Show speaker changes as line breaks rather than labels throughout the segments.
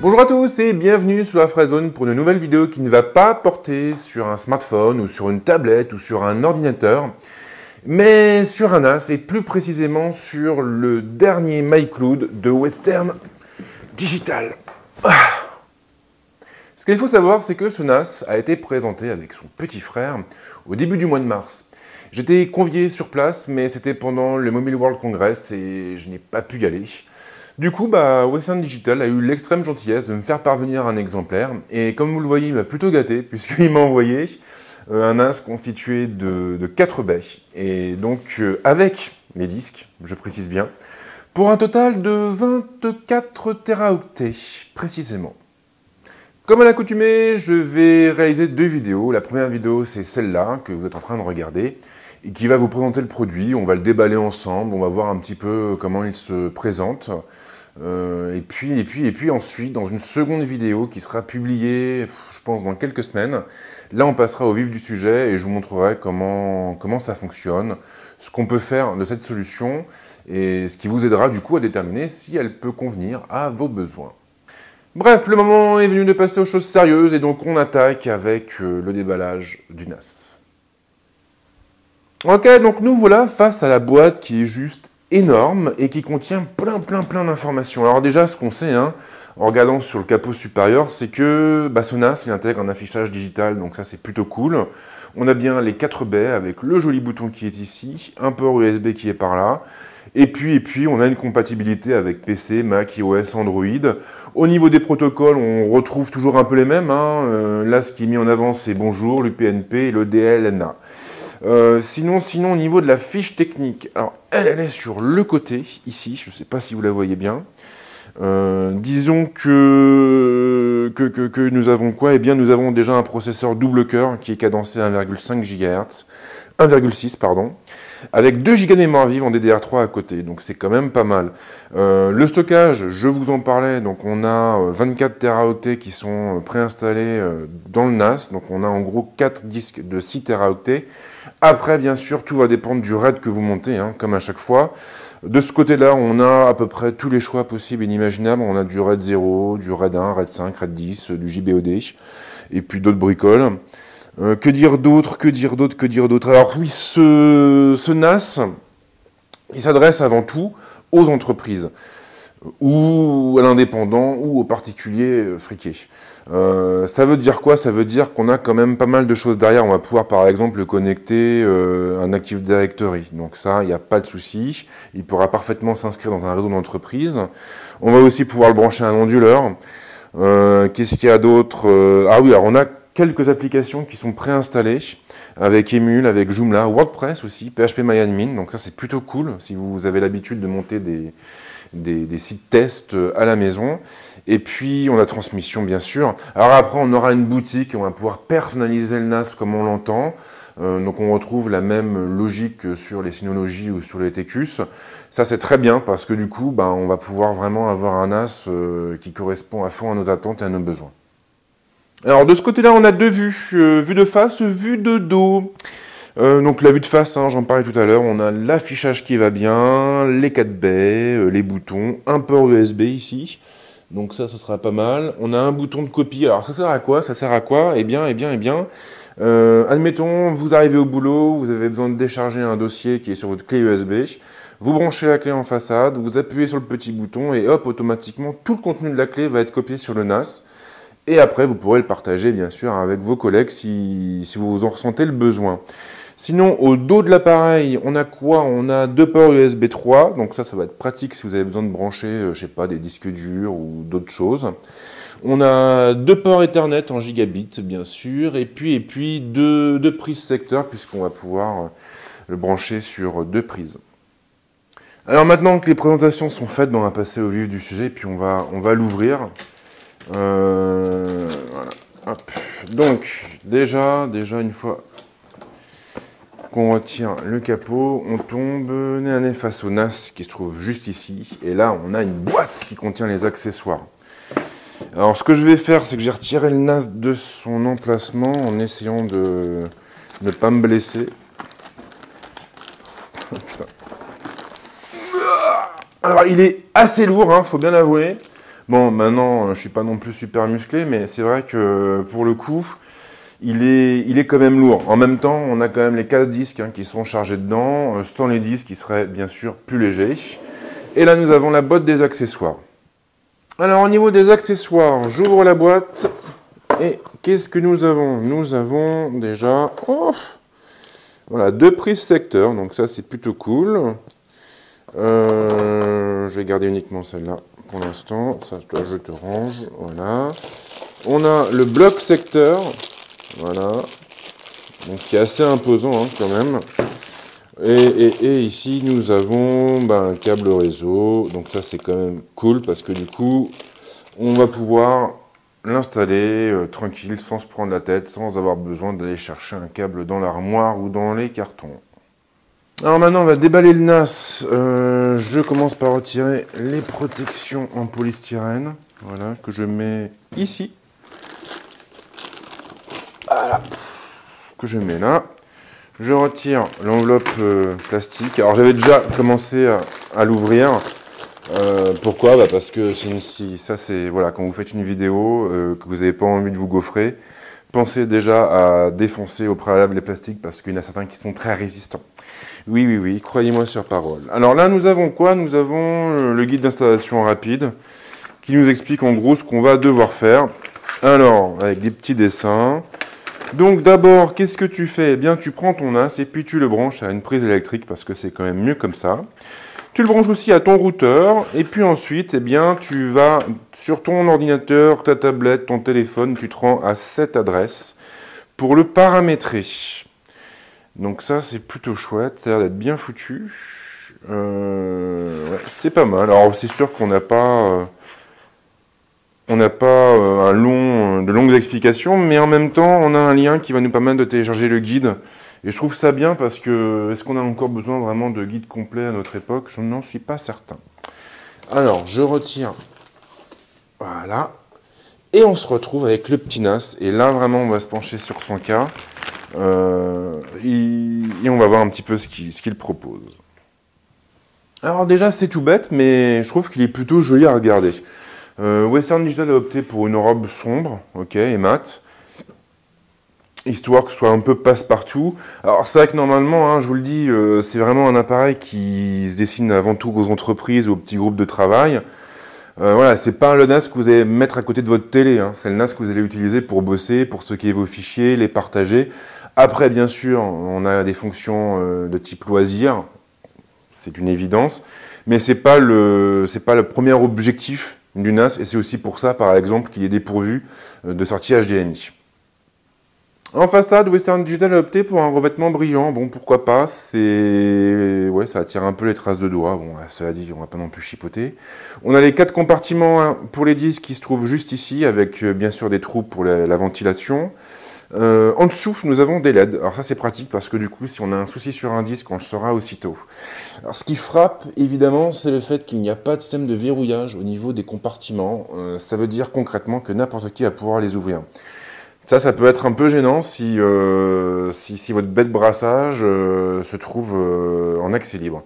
Bonjour à tous et bienvenue sur la Fraiszone pour une nouvelle vidéo qui ne va pas porter sur un smartphone ou sur une tablette ou sur un ordinateur, mais sur un NAS et plus précisément sur le dernier MyCloud de Western Digital. Ce qu'il faut savoir, c'est que ce NAS a été présenté avec son petit frère au début du mois de mars. J'étais convié sur place, mais c'était pendant le Mobile World Congress et je n'ai pas pu y aller. Du coup, Western Digital a eu l'extrême gentillesse de me faire parvenir un exemplaire. Et comme vous le voyez, il m'a plutôt gâté, puisqu'il m'a envoyé un NAS constitué de 4 baies. Et donc, avec les disques, je précise bien, pour un total de 24 teraoctets, précisément. Comme à l'accoutumée, je vais réaliser 2 vidéos. La première vidéo, c'est celle-là, que vous êtes en train de regarder, et qui va vous présenter le produit. On va le déballer ensemble, on va voir un petit peu comment il se présente. Et puis ensuite, dans une seconde vidéo qui sera publiée, je pense, dans quelques semaines, là on passera au vif du sujet et je vous montrerai comment ça fonctionne, ce qu'on peut faire de cette solution et ce qui vous aidera du coup à déterminer si elle peut convenir à vos besoins. Bref, le moment est venu de passer aux choses sérieuses et donc on attaque avec le déballage du NAS. Ok, donc nous voilà face à la boîte qui est juste énorme et qui contient plein d'informations. Alors déjà, ce qu'on sait, en regardant sur le capot supérieur, c'est que ce NAS, il intègre un affichage digital, donc ça c'est plutôt cool. On a bien les 4 baies avec le joli bouton qui est ici, un port USB qui est par là, et puis on a une compatibilité avec PC, Mac, iOS, Android. Au niveau des protocoles, on retrouve toujours un peu les mêmes. Là, ce qui est mis en avant, c'est Bonjour, l'UPnP et le DLNA. Sinon, au niveau de la fiche technique, alors elle est sur le côté, ici, je ne sais pas si vous la voyez bien. Disons que nous avons quoi? Eh bien, nous avons déjà un processeur double cœur qui est cadencé à 1,5 GHz, 1,6 pardon, avec 2 Go de mémoire vive en DDR3 à côté, donc c'est quand même pas mal. Le stockage, je vous en parlais, donc on a 24 teraoctets qui sont préinstallés dans le NAS, donc on a en gros 4 disques de 6 teraoctets. Après, bien sûr, tout va dépendre du RAID que vous montez, comme à chaque fois. De ce côté-là, on a à peu près tous les choix possibles et inimaginables. On a du RAID 0, du RAID 1, RAID 5, RAID 10, du JBOD, et puis d'autres bricoles. Que dire d'autre? Alors oui, ce NAS, il s'adresse avant tout aux entreprises, ou à l'indépendant, ou aux particuliers friqués. Ça veut dire quoi? Ça veut dire qu'on a quand même pas mal de choses derrière. On va pouvoir par exemple connecter un Active Directory. Donc ça, il n'y a pas de souci. Il pourra parfaitement s'inscrire dans un réseau d'entreprise. On va aussi pouvoir le brancher à un onduleur. Qu'est-ce qu'il y a d'autre? Ah oui, alors on a quelques applications qui sont préinstallées avec Emule, avec Joomla, WordPress aussi, PHPMyAdmin. Donc ça, c'est plutôt cool si vous avez l'habitude de monter des sites tests à la maison. Et puis, on a transmission, bien sûr. Alors après, on aura une boutique et on va pouvoir personnaliser le NAS comme on l'entend. Donc, on retrouve la même logique sur les Synology ou sur les TQS. Ça, c'est très bien parce que du coup, on va pouvoir vraiment avoir un NAS qui correspond à fond à nos attentes et à nos besoins. Alors, de ce côté-là, on a 2 vues. Vue de face, vue de dos. Donc la vue de face, j'en parlais tout à l'heure, on a l'affichage qui va bien, les 4 baies, les boutons, un port USB ici, donc ça, ce sera pas mal. On a un bouton de copie, alors ça sert à quoi? Ça sert à quoi? Eh bien, admettons, vous arrivez au boulot, vous avez besoin de décharger un dossier qui est sur votre clé USB, vous branchez la clé en façade, vous appuyez sur le petit bouton et hop, automatiquement, tout le contenu de la clé va être copié sur le NAS. Et après, vous pourrez le partager, bien sûr, avec vos collègues si vous en ressentez le besoin. Sinon, au dos de l'appareil, on a quoi? On a 2 ports USB 3, donc ça va être pratique si vous avez besoin de brancher, je sais pas, des disques durs ou d'autres choses. On a 2 ports Ethernet en gigabit, bien sûr, et puis 2 prises secteur, puisqu'on va pouvoir le brancher sur 2 prises. Alors maintenant que les présentations sont faites, on va passer au vif du sujet, et puis on va l'ouvrir. Voilà. Hop. Donc, déjà, une fois qu'on retire le capot, on tombe nez à nez face au NAS qui se trouve juste ici. Et là, on a une boîte qui contient les accessoires. Alors, ce que je vais faire, c'est que j'ai retiré le NAS de son emplacement en essayant de ne pas me blesser. Oh, putain. Alors, il est assez lourd, faut bien l'avouer. Bon, maintenant, je suis pas non plus super musclé, mais c'est vrai que pour le coup, il est quand même lourd. En même temps, on a quand même les 4 disques qui sont chargés dedans. Sans les disques, il serait bien sûr plus léger. Et là, nous avons la boîte des accessoires. Alors, au niveau des accessoires, j'ouvre la boîte. Et qu'est-ce que nous avons? Nous avons déjà voilà, 2 prises secteurs. Donc ça, c'est plutôt cool. Je vais garder uniquement celle-là pour l'instant. Ça, toi, je te range. Voilà. On a le bloc secteur. Voilà. Donc, qui est assez imposant quand même. Et ici, nous avons un câble réseau. Donc ça, c'est quand même cool parce que du coup, on va pouvoir l'installer tranquille, sans se prendre la tête, sans avoir besoin d'aller chercher un câble dans l'armoire ou dans les cartons. Alors maintenant, on va déballer le NAS. Je commence par retirer les protections en polystyrène. Voilà, que je mets ici. Voilà. Que je mets là. Je retire l'enveloppe plastique. Alors j'avais déjà commencé à l'ouvrir. Pourquoi? Parce que ça c'est voilà, quand vous faites une vidéo, que vous n'avez pas envie de vous gaufrer, pensez déjà à défoncer au préalable les plastiques parce qu'il y en a certains qui sont très résistants. Oui, croyez-moi sur parole. Alors là, nous avons quoi? Nous avons le guide d'installation rapide qui nous explique en gros ce qu'on va devoir faire. Alors, avec des petits dessins. Donc d'abord, qu'est-ce que tu fais? Eh bien, tu prends ton NAS et puis tu le branches à une prise électrique parce que c'est quand même mieux comme ça. Tu le branches aussi à ton routeur et puis ensuite, eh bien, tu vas sur ton ordinateur, ta tablette, ton téléphone, tu te rends à cette adresse pour le paramétrer. Donc ça, c'est plutôt chouette, ça a l'air d'être bien foutu. Ouais, c'est pas mal. Alors c'est sûr qu'on n'a pas... de longues explications, mais en même temps, on a un lien qui va nous permettre de télécharger le guide. Et je trouve ça bien parce que, est-ce qu'on a encore besoin vraiment de guide complet à notre époque? Je n'en suis pas certain. Alors, je retire. Voilà. Et on se retrouve avec le petit NAS. Et là, vraiment, on va se pencher sur son cas. Et on va voir un petit peu ce qu'il propose. Alors déjà, c'est tout bête, mais je trouve qu'il est plutôt joli à regarder. Western Digital a opté pour une robe sombre, ok, et mat, histoire que ce soit un peu passe-partout. Alors c'est vrai que normalement, je vous le dis, c'est vraiment un appareil qui se destine avant tout aux entreprises, aux petits groupes de travail. Voilà, c'est pas le NAS que vous allez mettre à côté de votre télé, c'est le NAS que vous allez utiliser pour bosser, pour stocker vos fichiers, les partager. Après, bien sûr, on a des fonctions de type loisir, c'est une évidence, mais c'est pas le premier objectif du NAS, et c'est aussi pour ça, par exemple, qu'il est dépourvu de sortie HDMI. En façade, Western Digital a opté pour un revêtement brillant. Bon, pourquoi pas, ouais, ça attire un peu les traces de doigts. Bon, cela dit, on va pas non plus chipoter. On a les 4 compartiments pour les disques qui se trouvent juste ici, avec bien sûr des trous pour la ventilation. En dessous, nous avons des LED. Alors ça, c'est pratique parce que du coup, si on a un souci sur un disque, on le saura aussitôt. Alors ce qui frappe, évidemment, c'est le fait qu'il n'y a pas de système de verrouillage au niveau des compartiments. Ça veut dire concrètement que n'importe qui va pouvoir les ouvrir. Ça peut être un peu gênant si votre baie de brassage se trouve en accès libre.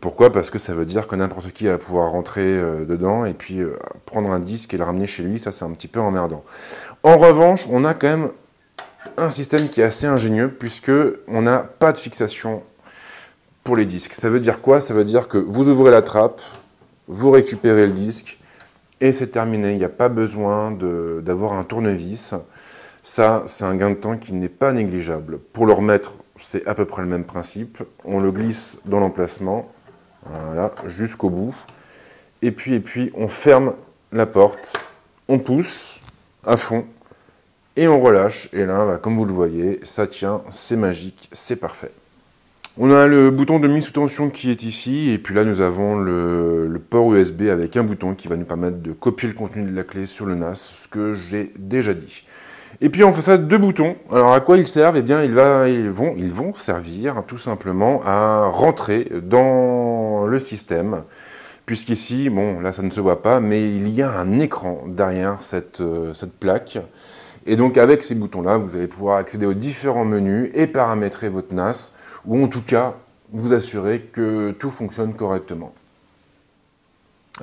Pourquoi? Parce que ça veut dire que n'importe qui va pouvoir rentrer dedans et puis prendre un disque et le ramener chez lui. Ça, c'est un petit peu emmerdant. En revanche, on a quand même un système qui est assez ingénieux puisque on n'a pas de fixation pour les disques. Ça veut dire quoi? Ça veut dire que vous ouvrez la trappe, vous récupérez le disque et c'est terminé. Il n'y a pas besoin d'avoir un tournevis. Ça, c'est un gain de temps qui n'est pas négligeable. Pour le remettre, c'est à peu près le même principe. On le glisse dans l'emplacement, voilà, jusqu'au bout. Et puis, on ferme la porte, on pousse à fond et on relâche. Et là, comme vous le voyez, ça tient, c'est magique, c'est parfait. On a le bouton de mise sous tension qui est ici. Et puis là, nous avons le port USB avec un bouton qui va nous permettre de copier le contenu de la clé sur le NAS, ce que j'ai déjà dit. Et puis on fait ça 2 boutons. Alors à quoi ils servent? Eh bien ils vont servir tout simplement à rentrer dans le système. Puisqu'ici, bon là ça ne se voit pas, mais il y a un écran derrière cette plaque. Et donc avec ces boutons-là, vous allez pouvoir accéder aux différents menus et paramétrer votre NAS, ou en tout cas vous assurer que tout fonctionne correctement.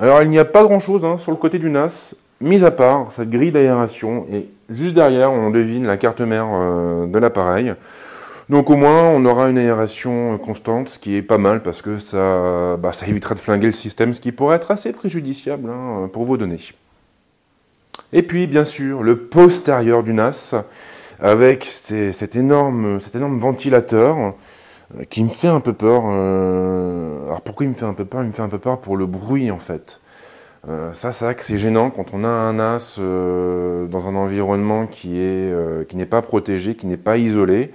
Alors, il n'y a pas grand-chose hein, sur le côté du NAS, mis à part cette grille d'aération, et juste derrière, on devine la carte mère de l'appareil. Donc au moins, on aura une aération constante, ce qui est pas mal, parce que ça évitera de flinguer le système, ce qui pourrait être assez préjudiciable hein, pour vos données. Et puis, bien sûr, le postérieur du NAS, avec cet énorme ventilateur, qui me fait un peu peur. Alors pourquoi il me fait un peu peur? Il me fait un peu peur pour le bruit en fait. Ça, c'est vrai que c'est gênant quand on a un NAS dans un environnement qui n'est pas protégé, qui n'est pas isolé.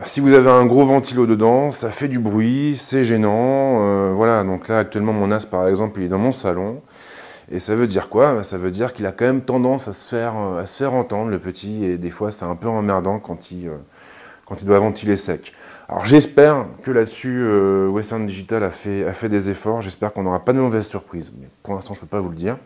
Si vous avez un gros ventilo dedans, ça fait du bruit, c'est gênant. Voilà, donc là actuellement mon NAS par exemple il est dans mon salon. Et ça veut dire quoi? Ça veut dire qu'il a quand même tendance à se faire entendre le petit, et des fois c'est un peu emmerdant quand il doit ventiler sec. Alors j'espère que là-dessus, Western Digital a fait des efforts, j'espère qu'on n'aura pas de mauvaises surprises, mais pour l'instant je ne peux pas vous le dire.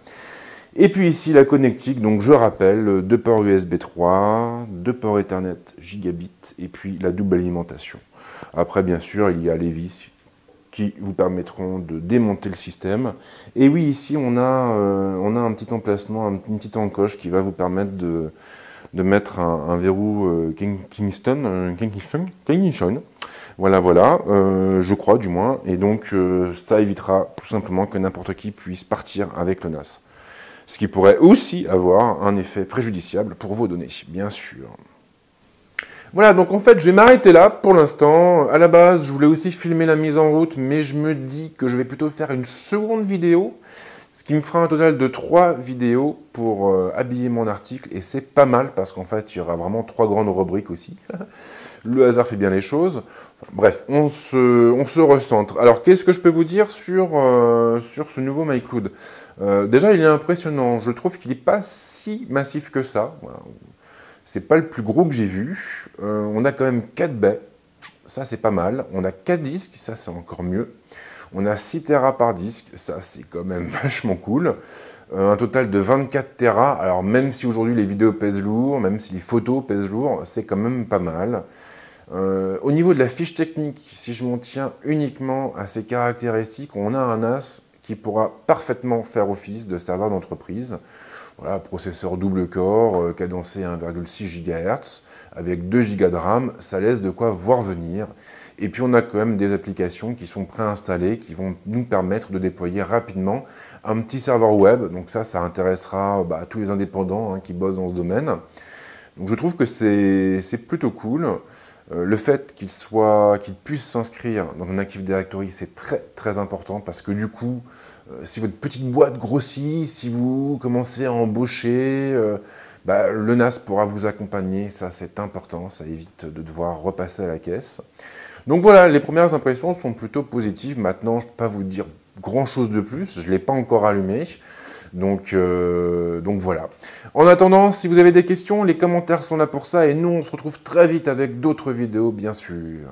Et puis ici la connectique, donc je rappelle, 2 ports USB 3, 2 ports Ethernet gigabit, et puis la double alimentation. Après bien sûr il y a les vis qui vous permettront de démonter le système. Et oui, ici on a un petit emplacement, une petite encoche qui va vous permettre de mettre un verrou Kingston. Voilà, je crois du moins. Et donc ça évitera tout simplement que n'importe qui puisse partir avec le NAS. Ce qui pourrait aussi avoir un effet préjudiciable pour vos données, bien sûr. Voilà, donc en fait, je vais m'arrêter là pour l'instant. À la base, je voulais aussi filmer la mise en route, mais je me dis que je vais plutôt faire une seconde vidéo, ce qui me fera un total de 3 vidéos pour habiller mon article, et c'est pas mal, parce qu'en fait, il y aura vraiment 3 grandes rubriques aussi. Le hasard fait bien les choses. Bref, on se recentre. Alors, qu'est-ce que je peux vous dire sur ce nouveau MyCloud? Déjà, il est impressionnant. Je trouve qu'il n'est pas si massif que ça. Voilà. C'est pas le plus gros que j'ai vu. On a quand même 4 baies, ça c'est pas mal. On a 4 disques, ça c'est encore mieux. On a 6 Tera par disque, ça c'est quand même vachement cool. Un total de 24 Tera. Alors même si aujourd'hui les vidéos pèsent lourd, même si les photos pèsent lourd, c'est quand même pas mal. Au niveau de la fiche technique, si je m'en tiens uniquement à ces caractéristiques, on a un NAS qui pourra parfaitement faire office de serveur d'entreprise. Voilà, processeur double corps, cadencé à 1,6 GHz, avec 2 Go de RAM, ça laisse de quoi voir venir. Et puis on a quand même des applications qui sont préinstallées, qui vont nous permettre de déployer rapidement un petit serveur web. Donc ça intéressera tous les indépendants qui bossent dans ce domaine. Donc je trouve que c'est plutôt cool. Le fait qu'il puisse s'inscrire dans un Active Directory, c'est très très important, parce que du coup, si votre petite boîte grossit, si vous commencez à embaucher, le NAS pourra vous accompagner, ça c'est important, ça évite de devoir repasser à la caisse. Donc voilà, les premières impressions sont plutôt positives. Maintenant, je ne peux pas vous dire grand chose de plus, je ne l'ai pas encore allumé. Donc voilà. En attendant, si vous avez des questions, les commentaires sont là pour ça, et nous on se retrouve très vite avec d'autres vidéos bien sûr.